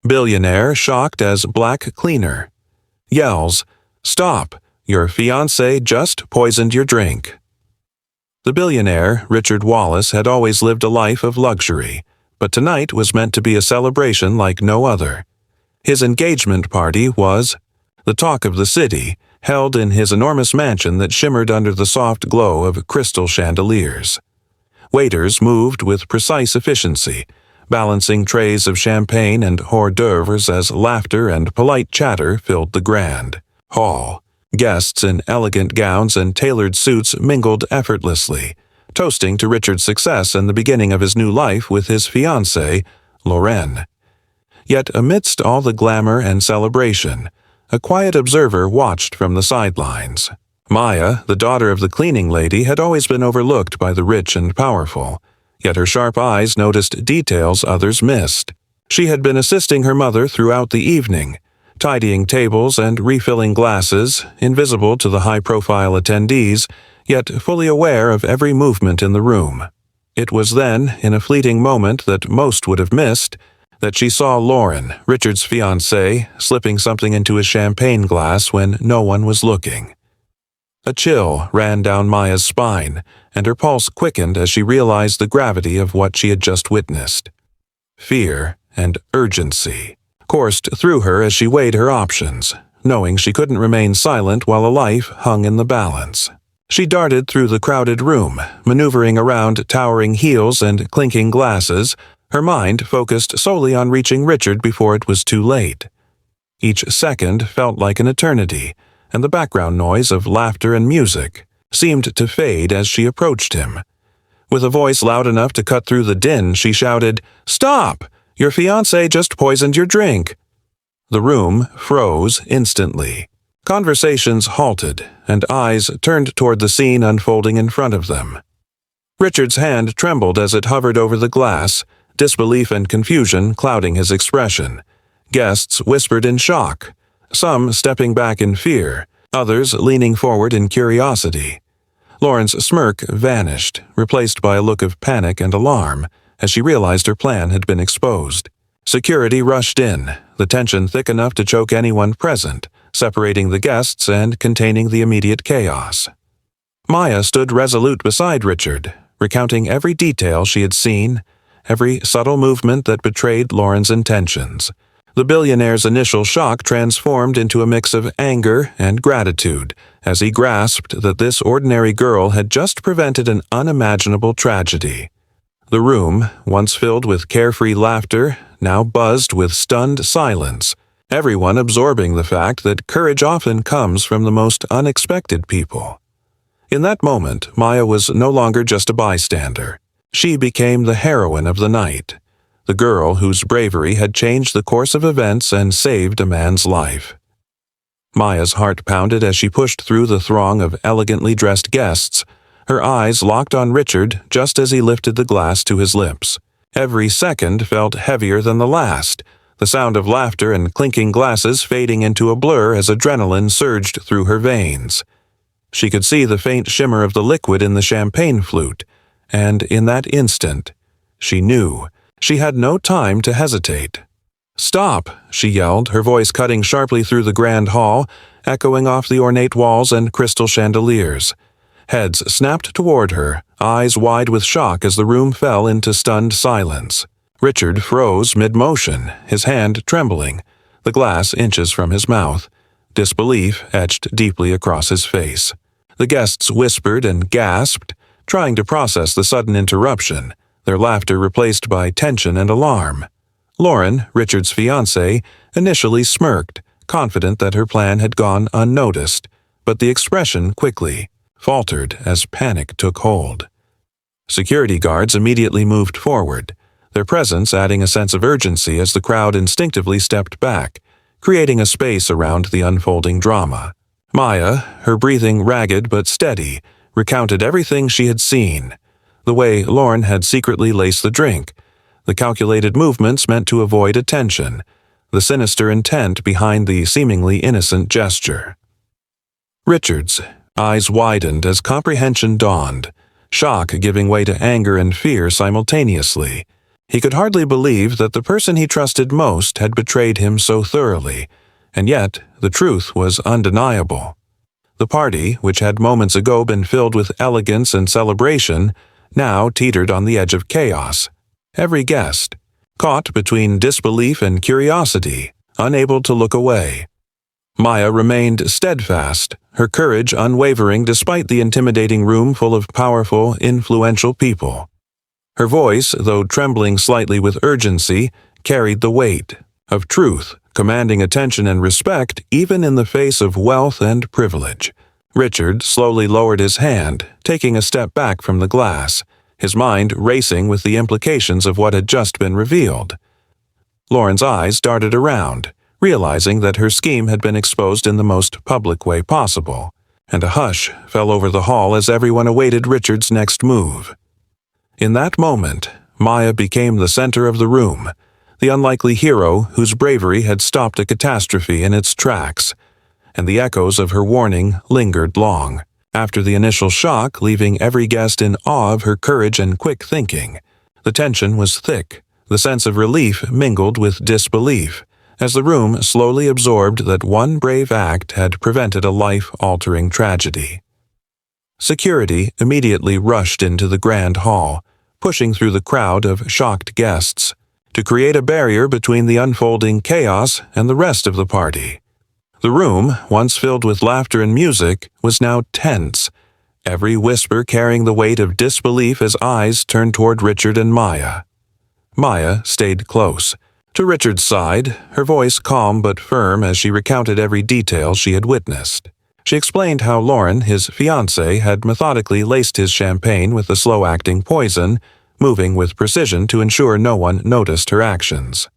Billionaire shocked as black cleaner. Yells, "Stop! Your fiancé just poisoned your drink." The billionaire, Richard Wallace, had always lived a life of luxury, but tonight was meant to be a celebration like no other. His engagement party was the talk of the city, held in his enormous mansion that shimmered under the soft glow of crystal chandeliers. Waiters moved with precise efficiency, balancing trays of champagne and hors d'oeuvres as laughter and polite chatter filled the grand hall. Guests in elegant gowns and tailored suits mingled effortlessly, toasting to Richard's success and the beginning of his new life with his fiancée, Lorraine. Yet amidst all the glamour and celebration, a quiet observer watched from the sidelines. Maya, the daughter of the cleaning lady, had always been overlooked by the rich and powerful, yet her sharp eyes noticed details others missed. She had been assisting her mother throughout the evening, tidying tables and refilling glasses, invisible to the high-profile attendees, yet fully aware of every movement in the room. It was then, in a fleeting moment that most would have missed, that she saw Lauren, Richard's fiancé, slipping something into his champagne glass when no one was looking. A chill ran down Maya's spine, and her pulse quickened as she realized the gravity of what she had just witnessed. Fear and urgency coursed through her as she weighed her options, knowing she couldn't remain silent while a life hung in the balance. She darted through the crowded room, maneuvering around towering heels and clinking glasses, her mind focused solely on reaching Richard before it was too late. Each second felt like an eternity, and the background noise of laughter and music seemed to fade as she approached him. With a voice loud enough to cut through the din, she shouted, "Stop! Your fiancé just poisoned your drink." The room froze instantly. Conversations halted, and eyes turned toward the scene unfolding in front of them. Richard's hand trembled as it hovered over the glass, disbelief and confusion clouding his expression. Guests whispered in shock, some stepping back in fear, others leaning forward in curiosity. Lauren's smirk vanished, replaced by a look of panic and alarm, as she realized her plan had been exposed. Security rushed in, the tension thick enough to choke anyone present, separating the guests and containing the immediate chaos. Maya stood resolute beside Richard, recounting every detail she had seen, every subtle movement that betrayed Lauren's intentions. The billionaire's initial shock transformed into a mix of anger and gratitude as he grasped that this ordinary girl had just prevented an unimaginable tragedy. The room, once filled with carefree laughter, now buzzed with stunned silence, everyone absorbing the fact that courage often comes from the most unexpected people. In that moment, Maya was no longer just a bystander. She became the heroine of the night, the girl whose bravery had changed the course of events and saved a man's life. Maya's heart pounded as she pushed through the throng of elegantly dressed guests, her eyes locked on Richard just as he lifted the glass to his lips. Every second felt heavier than the last, the sound of laughter and clinking glasses fading into a blur as adrenaline surged through her veins. She could see the faint shimmer of the liquid in the champagne flute, and in that instant, she knew. She had no time to hesitate. "Stop!" she yelled, her voice cutting sharply through the grand hall, echoing off the ornate walls and crystal chandeliers. Heads snapped toward her, eyes wide with shock as the room fell into stunned silence. Richard froze mid-motion, his hand trembling, the glass inches from his mouth, disbelief etched deeply across his face. The guests whispered and gasped, trying to process the sudden interruption, their laughter replaced by tension and alarm. Lauren, Richard's fiancée, initially smirked, confident that her plan had gone unnoticed, but the expression quickly faltered as panic took hold. Security guards immediately moved forward, their presence adding a sense of urgency as the crowd instinctively stepped back, creating a space around the unfolding drama. Maya, her breathing ragged but steady, recounted everything she had seen, the way Lauren had secretly laced the drink, the calculated movements meant to avoid attention, the sinister intent behind the seemingly innocent gesture. Richard's eyes widened as comprehension dawned, shock giving way to anger and fear simultaneously. He could hardly believe that the person he trusted most had betrayed him so thoroughly, and yet the truth was undeniable. The party, which had moments ago been filled with elegance and celebration, now teetered on the edge of chaos. Every guest, caught between disbelief and curiosity, unable to look away. Maya remained steadfast, her courage unwavering despite the intimidating room full of powerful, influential people. Her voice, though trembling slightly with urgency, carried the weight of truth, commanding attention and respect even in the face of wealth and privilege. Richard slowly lowered his hand, taking a step back from the glass, his mind racing with the implications of what had just been revealed. Lauren's eyes darted around, realizing that her scheme had been exposed in the most public way possible, and a hush fell over the hall as everyone awaited Richard's next move. In that moment, Maya became the center of the room, the unlikely hero whose bravery had stopped a catastrophe in its tracks, and the echoes of her warning lingered long. After the initial shock, leaving every guest in awe of her courage and quick thinking, the tension was thick, the sense of relief mingled with disbelief, as the room slowly absorbed that one brave act had prevented a life-altering tragedy. Security immediately rushed into the grand hall, pushing through the crowd of shocked guests, to create a barrier between the unfolding chaos and the rest of the party. The room, once filled with laughter and music, was now tense, every whisper carrying the weight of disbelief as eyes turned toward Richard and Maya. Maya stayed close, to Richard's side, her voice calm but firm as she recounted every detail she had witnessed. She explained how Lauren, his fiancée, had methodically laced his champagne with the slow-acting poison, moving with precision to ensure no one noticed her actions.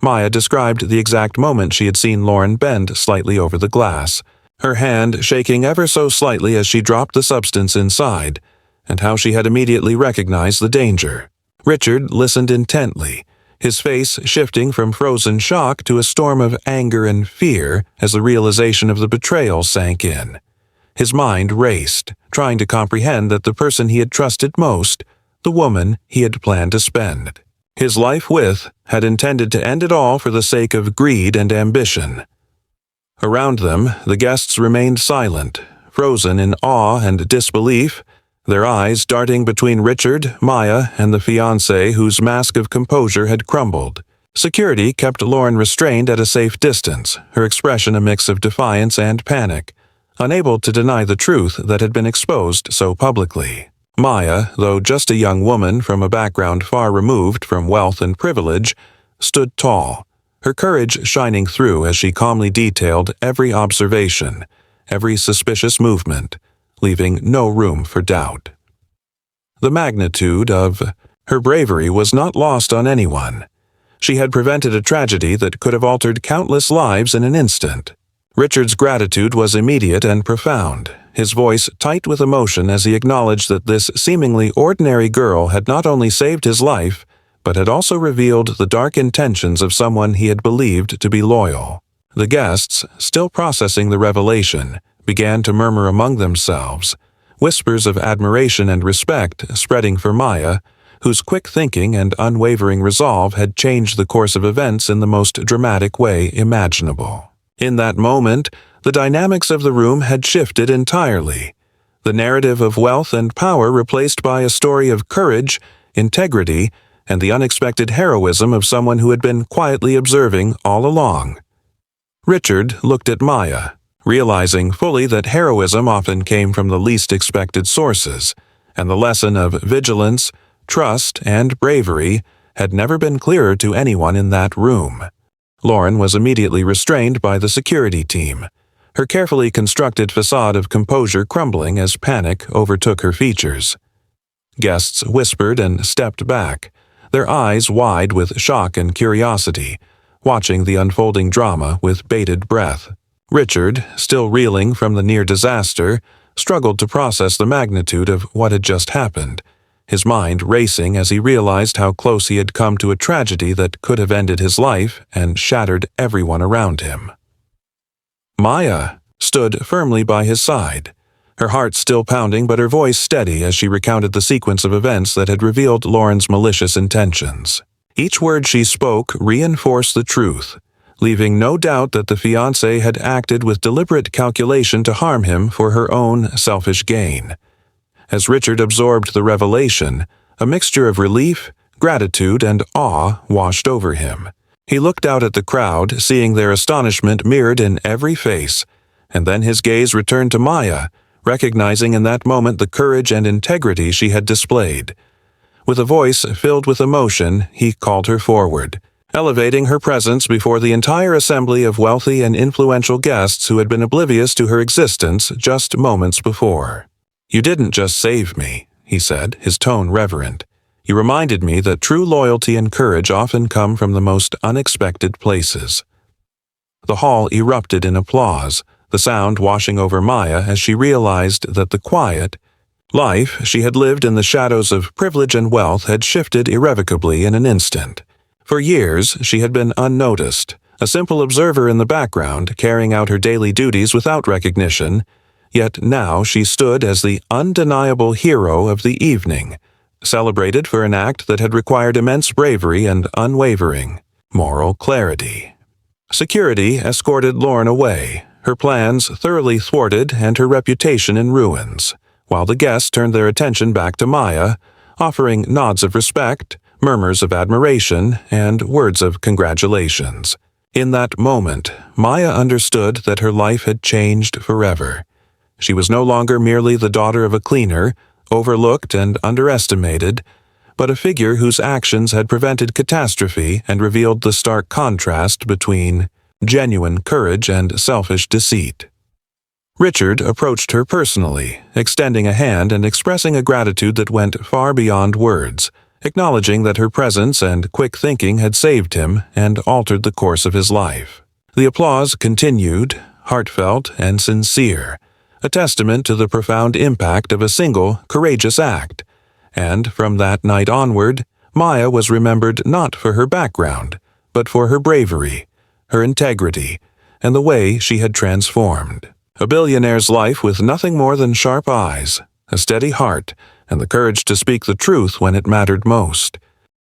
Maya described the exact moment she had seen Lauren bend slightly over the glass, her hand shaking ever so slightly as she dropped the substance inside, and how she had immediately recognized the danger. Richard listened intently, his face shifting from frozen shock to a storm of anger and fear as the realization of the betrayal sank in. His mind raced, trying to comprehend that the person he had trusted most, the woman he had planned to spend his life with, had intended to end it all for the sake of greed and ambition. Around them, the guests remained silent, frozen in awe and disbelief, their eyes darting between Richard, Maya, and the fiancé whose mask of composure had crumbled. Security kept Lauren restrained at a safe distance, her expression a mix of defiance and panic, unable to deny the truth that had been exposed so publicly. Maya, though just a young woman from a background far removed from wealth and privilege, stood tall, her courage shining through as she calmly detailed every observation, every suspicious movement, leaving no room for doubt. The magnitude of her bravery was not lost on anyone. She had prevented a tragedy that could have altered countless lives in an instant. Richard's gratitude was immediate and profound, his voice tight with emotion as he acknowledged that this seemingly ordinary girl had not only saved his life, but had also revealed the dark intentions of someone he had believed to be loyal. The guests, still processing the revelation, began to murmur among themselves, whispers of admiration and respect spreading for Maya, whose quick thinking and unwavering resolve had changed the course of events in the most dramatic way imaginable. In that moment, the dynamics of the room had shifted entirely. The narrative of wealth and power replaced by a story of courage, integrity, and the unexpected heroism of someone who had been quietly observing all along. Richard looked at Maya, realizing fully that heroism often came from the least expected sources, and the lesson of vigilance, trust, and bravery had never been clearer to anyone in that room. Lauren was immediately restrained by the security team, her carefully constructed facade of composure crumbling as panic overtook her features. Guests whispered and stepped back, their eyes wide with shock and curiosity, watching the unfolding drama with bated breath. Richard, still reeling from the near disaster, struggled to process the magnitude of what had just happened, his mind racing as he realized how close he had come to a tragedy that could have ended his life and shattered everyone around him. Maya stood firmly by his side, her heart still pounding but her voice steady as she recounted the sequence of events that had revealed Lauren's malicious intentions. Each word she spoke reinforced the truth, leaving no doubt that the fiancée had acted with deliberate calculation to harm him for her own selfish gain. As Richard absorbed the revelation, a mixture of relief, gratitude, and awe washed over him. He looked out at the crowd, seeing their astonishment mirrored in every face, and then his gaze returned to Maya, recognizing in that moment the courage and integrity she had displayed. With a voice filled with emotion, he called her forward, elevating her presence before the entire assembly of wealthy and influential guests who had been oblivious to her existence just moments before. "You didn't just save me," he said, his tone reverent. "You reminded me that true loyalty and courage often come from the most unexpected places." The hall erupted in applause, the sound washing over Maya as she realized that the quiet life she had lived in the shadows of privilege and wealth had shifted irrevocably in an instant. For years, she had been unnoticed, a simple observer in the background, carrying out her daily duties without recognition, yet now she stood as the undeniable hero of the evening, celebrated for an act that had required immense bravery and unwavering moral clarity. Security escorted Lauren away, her plans thoroughly thwarted and her reputation in ruins, while the guests turned their attention back to Maya, offering nods of respect, murmurs of admiration, and words of congratulations. In that moment, Maya understood that her life had changed forever. She was no longer merely the daughter of a cleaner, overlooked and underestimated, but a figure whose actions had prevented catastrophe and revealed the stark contrast between genuine courage and selfish deceit. Richard approached her personally, extending a hand and expressing a gratitude that went far beyond words, acknowledging that her presence and quick thinking had saved him and altered the course of his life. The applause continued, heartfelt and sincere, a testament to the profound impact of a single, courageous act. And from that night onward, Maya was remembered not for her background, but for her bravery, her integrity, and the way she had transformed. A billionaire's life with nothing more than sharp eyes, a steady heart, and the courage to speak the truth when it mattered most.